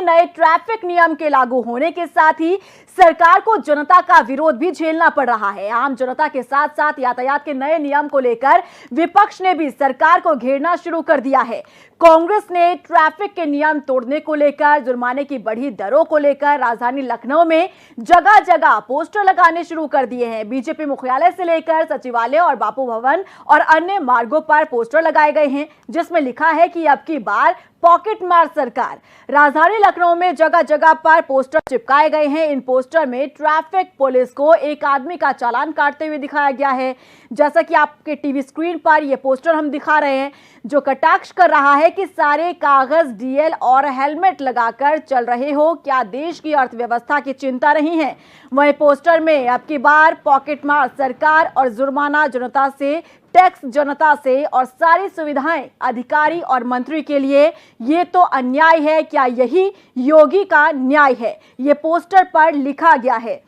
नए ट्रैफिक नियम के लागू होने के साथ ही सरकार को जनता का विरोध भी झेलना पड़ रहा है। आम जनता के साथ साथ यातायात के नए नियम को लेकर विपक्ष ने भी सरकार को घेरना शुरू कर दिया है। कांग्रेस ने ट्रैफिक के नियम तोड़ने को लेकर, जुर्माने की बढ़ी दरों को लेकर राजधानी लखनऊ में जगह जगह पोस्टर लगाने शुरू कर दिए हैं। बीजेपी मुख्यालय से लेकर सचिवालय और बापू भवन और अन्य मार्गों पर पोस्टर लगाए गए हैं, जिसमें लिखा है कि अब की बार पॉकेट मार सरकार। राजधानी लखनऊ में जगह जगह पर पोस्टर चिपकाए गए हैं। इन पोस्टर में ट्रैफिक पुलिस को एक आदमी का चालान काटते हुए दिखाया गया है। जैसा कि आपके टीवी स्क्रीन पर यह पोस्टर हम दिखा रहे हैं, जो कटाक्ष कर रहा है कि सारे कागज, डीएल और हेलमेट लगाकर चल रहे हो, क्या देश की अर्थव्यवस्था की चिंता नहीं है। वहीं पोस्टर में अब की बार पॉकेट मार सरकार और जुर्माना जनता से, टैक्स जनता से और सारी सुविधाएं अधिकारी और मंत्री के लिए। ये तो अन्याय है, क्या यही योगी का न्याय है, ये पोस्टर पर लिखा गया है।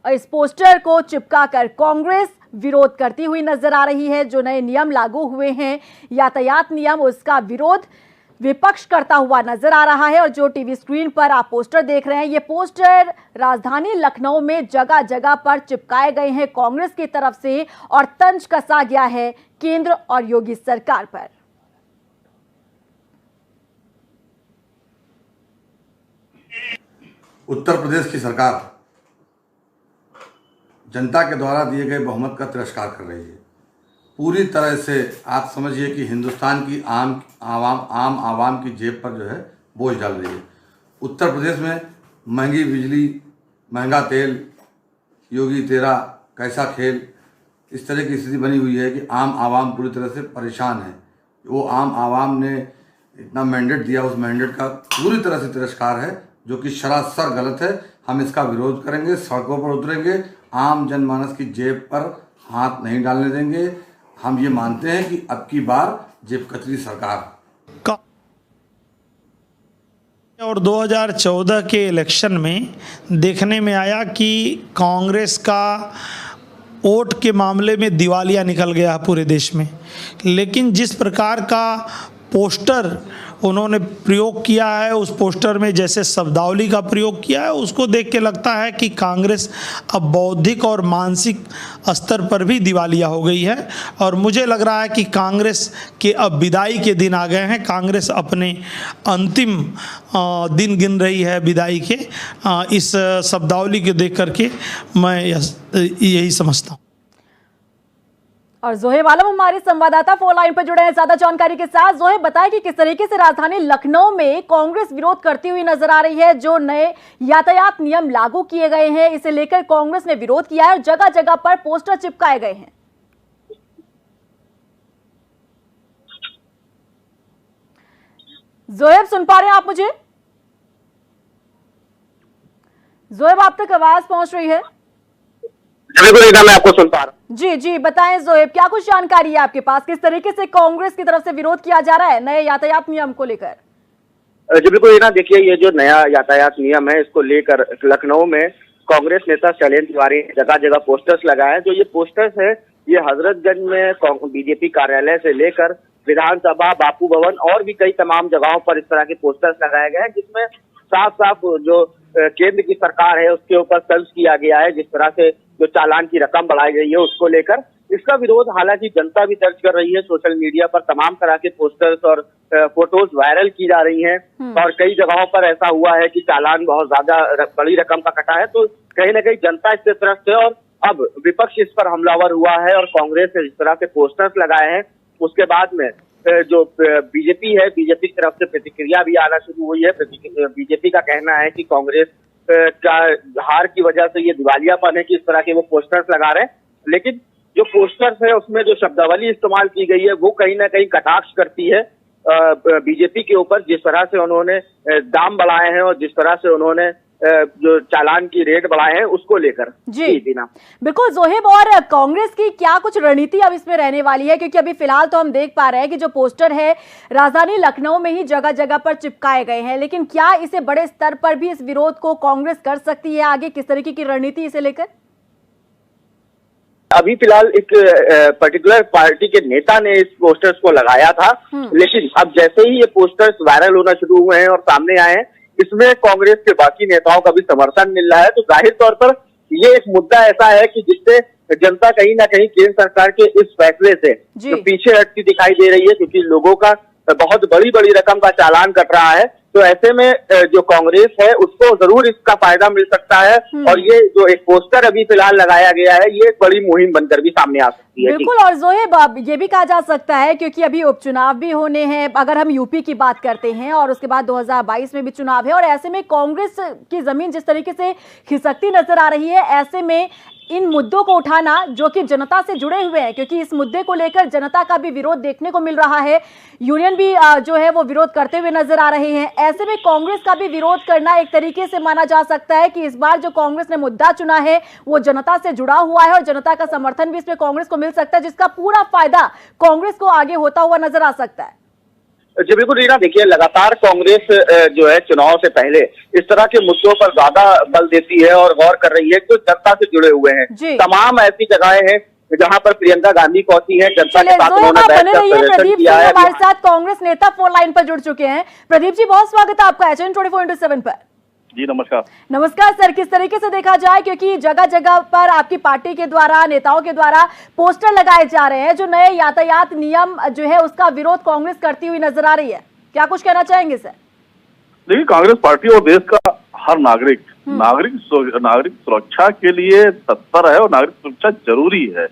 और इस पोस्टर को चिपकाकर कांग्रेस विरोध करती हुई नजर आ रही है। जो नए नियम लागू हुए हैं, यातायात नियम, उसका विरोध विपक्ष करता हुआ नजर आ रहा है। और जो टीवी स्क्रीन पर आप पोस्टर देख रहे हैं, ये पोस्टर राजधानी लखनऊ में जगह जगह पर चिपकाए गए हैं कांग्रेस की तरफ से, और तंज कसा गया है केंद्र और योगी सरकार पर। उत्तर प्रदेश की सरकार जनता के द्वारा दिए गए बहुमत का तिरस्कार कर रही है। पूरी तरह से आप समझिए कि हिंदुस्तान की आम आवाम की जेब पर जो है बोझ डाल रही है। उत्तर प्रदेश में महंगी बिजली, महंगा तेल, योगी तेरा कैसा खेल, इस तरह की स्थिति बनी हुई है कि आम आवाम पूरी तरह से परेशान है। वो आम आवाम ने इतना मैंडेट दिया, उस मैंडेट का पूरी तरह से तिरस्कार है, जो कि सरासर गलत है। हम इसका विरोध करेंगे, सड़कों पर उतरेंगे, आम जनमानस की जेब पर हाथ नहीं डालने देंगे। हम ये मानते हैं कि अब की बार जेब कतरी सरकार। और 2014 के इलेक्शन में देखने में आया कि कांग्रेस का वोट के मामले में दिवालिया निकल गया पूरे देश में। लेकिन जिस प्रकार का पोस्टर उन्होंने प्रयोग किया है, उस पोस्टर में जैसे शब्दावली का प्रयोग किया है, उसको देख के लगता है कि कांग्रेस अब बौद्धिक और मानसिक स्तर पर भी दिवालिया हो गई है। और मुझे लग रहा है कि कांग्रेस के अब विदाई के दिन आ गए हैं। कांग्रेस अपने अंतिम दिन गिन रही है विदाई के। इस शब्दावली को देख करके मैं यही समझता हूँ। और जोहेब आलम हमारे संवाददाता फोन लाइन पर जुड़े हैं ज्यादा जानकारी के साथ। जोहेब, बताएं कि किस तरीके से राजधानी लखनऊ में कांग्रेस विरोध करती हुई नजर आ रही है। जो नए यातायात नियम लागू किए गए हैं, इसे लेकर कांग्रेस ने विरोध किया है और जगह जगह पर पोस्टर चिपकाए गए हैं। जोहेब, सुन पा रहे हैं आप मुझे? जोहेब, आप तक आवाज पहुंच रही है? बिल्कुल, मैं आपको सुन पा रहा हूँ। जी बताएं जोहेब, क्या कुछ जानकारी है आपके पास, किस तरीके से कांग्रेस की तरफ से विरोध किया जा रहा है नए यातायात नियम को लेकर? जी बिल्कुल, ना देखिए, ये जो नया यातायात नियम है, इसको लेकर लखनऊ में कांग्रेस नेता शैलेंद्र तिवारी ने जगह जगह पोस्टर्स लगाए। जो ये पोस्टर्स है, ये हजरतगंज में बीजेपी कार्यालय से लेकर विधानसभा, बापू भवन और भी कई तमाम जगहों पर इस तरह के पोस्टर्स लगाए गए हैं, जिसमें साफ साफ जो केंद्र की सरकार है उसके ऊपर तंज किया गया है। जिस तरह से जो चालान की रकम बढ़ाई गई है, उसको लेकर इसका विरोध हालांकि जनता भी दर्ज कर रही है। सोशल मीडिया पर तमाम तरह के पोस्टर्स और फोटोज वायरल की जा रही हैं और कई जगहों पर ऐसा हुआ है कि चालान बहुत ज्यादा बड़ी रकम का कटा है। तो कहीं ना कहीं जनता इससे त्रस्त है और अब विपक्ष इस पर हमलावर हुआ है और कांग्रेस ने जिस तरह के पोस्टर्स लगाए हैं, उसके बाद में जो बीजेपी है, बीजेपी की तरफ से प्रतिक्रिया भी आना शुरू हुई है। बीजेपी का कहना है कि कांग्रेस का हार की वजह से ये दिवालियापन है कि इस तरह के वो पोस्टर्स लगा रहे हैं। लेकिन जो पोस्टर्स है उसमें जो शब्दावली इस्तेमाल की गई है, वो कहीं ना कहीं कटाक्ष करती है बीजेपी के ऊपर। जिस तरह से उन्होंने दाम बढ़ाए हैं और जिस तरह से उन्होंने जो चालान की रेट बढ़ाए हैं, उसको लेकर। जी दीना, बिल्कुल जोहेब, और कांग्रेस की क्या कुछ रणनीति अब इसमें रहने वाली है? क्योंकि अभी फिलहाल तो हम देख पा रहे हैं कि जो पोस्टर है राजधानी लखनऊ में ही जगह जगह पर चिपकाए गए हैं, लेकिन क्या इसे बड़े स्तर पर भी इस विरोध को कांग्रेस कर सकती है आगे? किस तरीके की रणनीति इसे लेकर? अभी फिलहाल एक पर्टिकुलर पार्टी के नेता ने इस पोस्टर्स को लगाया था, लेकिन अब जैसे ही ये पोस्टर्स वायरल होना शुरू हुए हैं और सामने आए हैं, इसमें कांग्रेस के बाकी नेताओं का भी समर्थन मिल रहा है। तो जाहिर तौर पर ये एक मुद्दा ऐसा है कि जिससे जनता कहीं ना कहीं केंद्र सरकार के इस फैसले से तो पीछे हटती दिखाई दे रही है, क्योंकि लोगों का बहुत बड़ी बड़ी रकम का चालान कट रहा है। तो ऐसे में जो कांग्रेस है उसको जरूर इसका फायदा मिल सकता है, और ये जो एक पोस्टर अभी फिलहाल लगाया गया है ये एक बड़ी मुहिम बनकर भी सामने आ सकती है। बिल्कुल, और जोहेब ये भी कहा जा सकता है क्योंकि अभी उपचुनाव भी होने हैं, अगर हम यूपी की बात करते हैं, और उसके बाद 2022 में भी चुनाव है, और ऐसे में कांग्रेस की जमीन जिस तरीके से खिसकती नजर आ रही है, ऐसे में इन मुद्दों को उठाना जो कि जनता से जुड़े हुए हैं, क्योंकि इस मुद्दे को लेकर जनता का भी विरोध देखने को मिल रहा है, यूनियन भी जो है वो विरोध करते हुए नजर आ रहे हैं। ऐसे में कांग्रेस का भी विरोध करना एक तरीके से माना जा सकता है कि इस बार जो कांग्रेस ने मुद्दा चुना है वो जनता से जुड़ा हुआ है, और जनता का समर्थन भी इसमें कांग्रेस को मिल सकता है, जिसका पूरा फायदा कांग्रेस को आगे होता हुआ नजर आ सकता है। जी बिल्कुल रीना, देखिए लगातार कांग्रेस जो है चुनाव से पहले इस तरह के मुद्दों पर ज्यादा बल देती है और गौर कर रही है जो जनता से जुड़े हुए हैं। तमाम ऐसी जगहें हैं जहां पर प्रियंका गांधी पहुंची हैं, जनता के साथ उन्होंने बैठकर प्रदर्शन किया है। हमारे साथ कांग्रेस नेता फोन लाइन पर जुड़ चुके हैं। प्रदीप जी, बहुत स्वागत है आपका HN 24/7 पर। जी नमस्कार। नमस्कार सर, किस तरीके से देखा जाए, क्योंकि जगह जगह पर आपकी पार्टी के द्वारा, नेताओं के द्वारा पोस्टर लगाए जा रहे हैं जो नए यातायात नियम जो है उसका विरोध कांग्रेस करती हुई नजर आ रही है, क्या कुछ कहना चाहेंगे सर? देखिए, कांग्रेस पार्टी और देश का हर नागरिक नागरिक सुरक्षा के लिए तत्पर है और नागरिक सुरक्षा जरूरी है,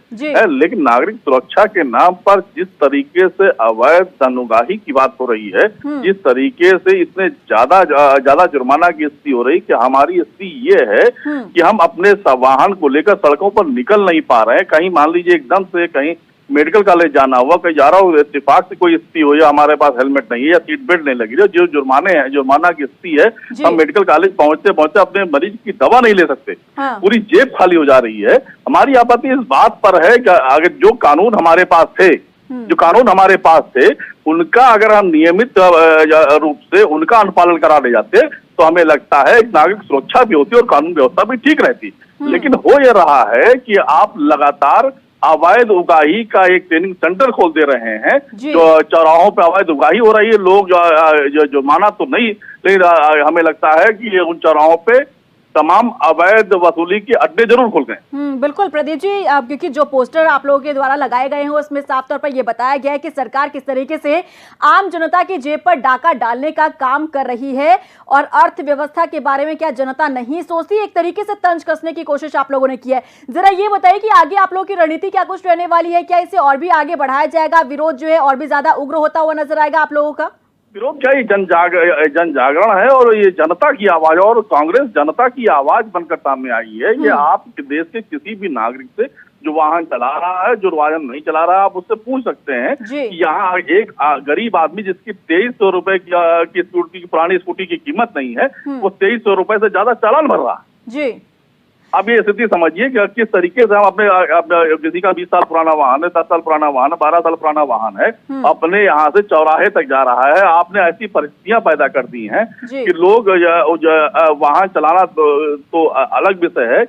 लेकिन नागरिक सुरक्षा के नाम पर जिस तरीके से अवैध धनउगाही की बात हो रही है, जिस तरीके से इतने ज्यादा जुर्माना की स्थिति हो रही कि हमारी स्थिति ये है कि हम अपने वाहन को लेकर सड़कों पर निकल नहीं पा रहे हैं। कहीं मान लीजिए एकदम से कहीं मेडिकल कॉलेज जाना हुआ, कहीं जा रहा हूँ, इत्तेफाक से कोई स्थिति हो या हमारे पास हेलमेट नहीं है या सीट बेल्ट नहीं लगी है, जो जुर्माना की स्थिति है, हम मेडिकल कॉलेज पहुंचते पहुंचते अपने मरीज की दवा नहीं ले सकते। पूरी जेब खाली हो जा रही है। हमारी आपत्ति इस बात पर है कि अगर जो कानून हमारे पास थे उनका अगर हम नियमित रूप से उनका अनुपालन करा ले जाते तो हमें लगता है नागरिक सुरक्षा भी होती और कानून व्यवस्था भी ठीक रहती। लेकिन हो ये रहा है कि आप लगातार अवैध उगाही का एक ट्रेनिंग सेंटर खोल दे रहे हैं, जो चौराहों पे अवैध उगाही हो रही है। लोग जो माना तो नहीं, लेकिन हमें लगता है कि उन चौराहों पे तमाम अवैध वसूली के अड्डे जरूर खुल गए। बिल्कुल प्रदीप जी, क्योंकि जो पोस्टर आप लोगों के द्वारा लगाए गए हैं उसमें साफ तौर पर यह बताया गया है कि सरकार किस तरीके से आम जनता की जेब पर डाका डालने का काम कर रही है, और अर्थव्यवस्था के बारे में क्या जनता नहीं सोचती, एक तरीके से तंज कसने की कोशिश आप लोगों ने की है। जरा ये बताइए कि आगे आप लोगों की रणनीति क्या कुछ रहने वाली है, क्या इसे और भी आगे बढ़ाया जाएगा, विरोध जो है और भी ज्यादा उग्र होता हुआ नजर आएगा आप लोगों का? विरोध क्या, ये जन जागरण है और ये जनता की आवाज, और कांग्रेस जनता की आवाज बनकर सामने आई है। ये आप देश के किसी भी नागरिक से जो वाहन चला रहा है, जो वाहन नहीं चला रहा है, आप उससे पूछ सकते हैं कि यहाँ एक गरीब आदमी जिसकी 2300 रुपए की स्कूटी, पुरानी स्कूटी की कीमत नहीं है, वो 2300 रुपए से ज्यादा चालान भर रहा है। अब ये स्थिति समझिए कि किस तरीके से हम अपने किसी का 20 साल पुराना वाहन है, 10 साल पुराना वाहन है, 12 साल पुराना वाहन है, अपने यहाँ से चौराहे तक जा रहा है। आपने ऐसी परिस्थितियां पैदा कर दी हैं कि लोग वाहन चलाना तो अलग विषय है,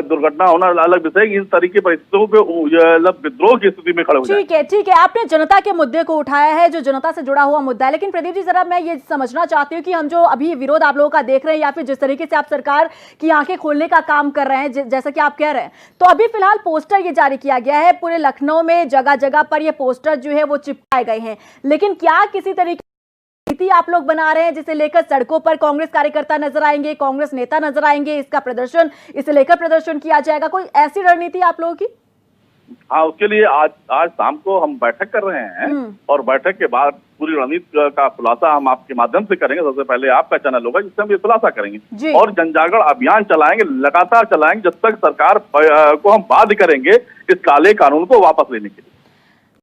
दुर्घटना होना अलग विषय है। इन तरीके परिस्थितियों पे विद्रोह की स्थिति में खड़े हो जाए। ठीक है, आपने जनता के मुद्दे को उठाया है जो जनता से जुड़ा हुआ मुद्दा है, लेकिन प्रदीप जी जरा मैं ये समझना चाहती हूँ कि हम जो अभी विरोध आप लोगों का देख रहे हैं, या फिर जिस तरीके से आप सरकार की आंखें खोलने का काम कर रहे हैं, जैसा कि आप कह रहे हैं, तो अभी फिलहाल पोस्टर ये जारी किया गया है, पूरे लखनऊ में जगह जगह पर ये पोस्टर जो है वो चिपकाए गए हैं, लेकिन क्या किसी तरीके की नीति आप लोग बना रहे हैं जिसे लेकर सड़कों पर कांग्रेस कार्यकर्ता नजर आएंगे, कांग्रेस नेता नजर आएंगे, इसका प्रदर्शन, इसे लेकर प्रदर्शन किया जाएगा, कोई ऐसी रणनीति आप लोगों की? हाँ, उसके लिए आज शाम को हम बैठक कर रहे हैं, और बैठक के बाद पूरी रणनीति का खुलासा हम आपके माध्यम से करेंगे। सबसे पहले आपका चैनल होगा जिससे हम ये खुलासा करेंगे, और जनजागरण अभियान चलाएंगे, लगातार चलाएंगे, जब तक सरकार को हम बाध्य करेंगे इस काले कानून को वापस लेने के लिए।